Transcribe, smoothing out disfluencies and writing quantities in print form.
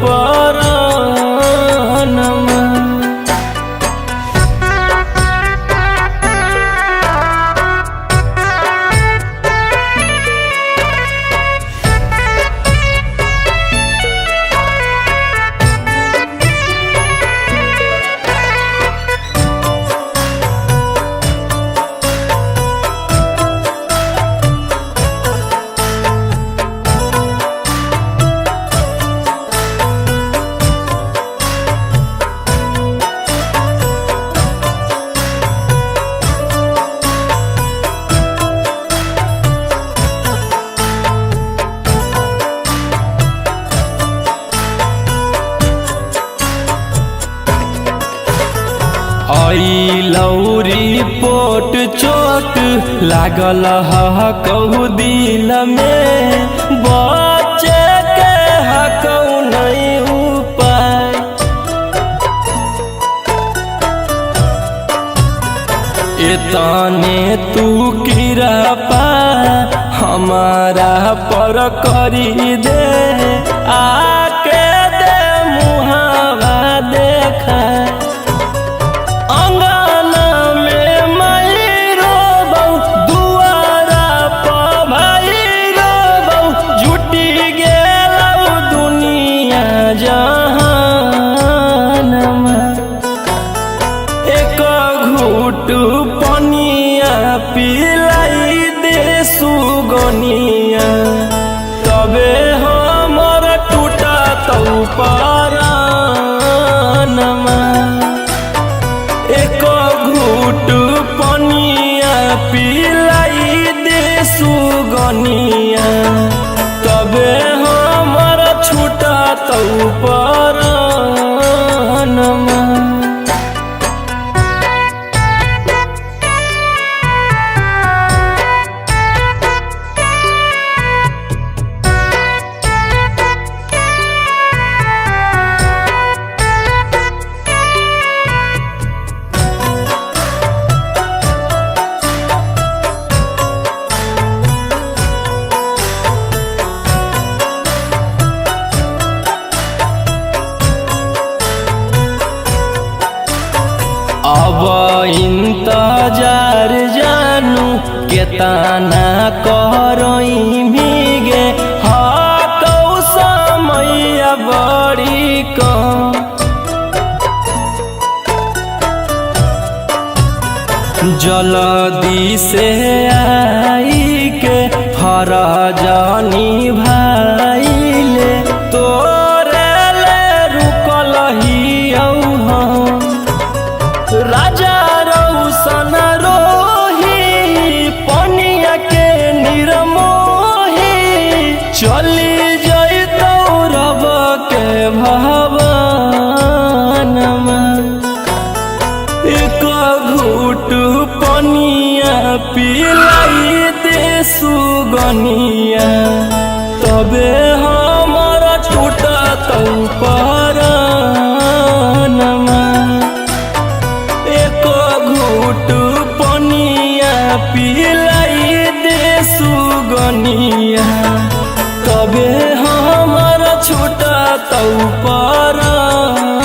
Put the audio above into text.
परानमा। लौरी pot चोट लागल कहू दिल में, बच्चे के हकऊ नहीं उपाय। इतने तू कृपा हमारा पर करी दे, आके दे मुहावा देखा। पनिया पिलाई दे सुगनिया, तबे हमर टूटा तो परानमा। एक घूट पनिया पिलाई दे सुगनिया, तबे हमर छूटा तो परानमा। अब इंतजार जानू केतना करई भीगे, हाथौ समय बड़ी कम। जल्दी से आई के फरजानी भाईले, तोरे ले रुकल ही राजा रौशन रोही, पनिया के निर्मोही। चली जइतौ रब के भवनमा, एक घूट पनिया पिलाई दे सुगनिया, तबे हमर टूटा तो परानमा। पनिया पिलाई दे सुगनिया, तबे हमर छूटा तो परानमा।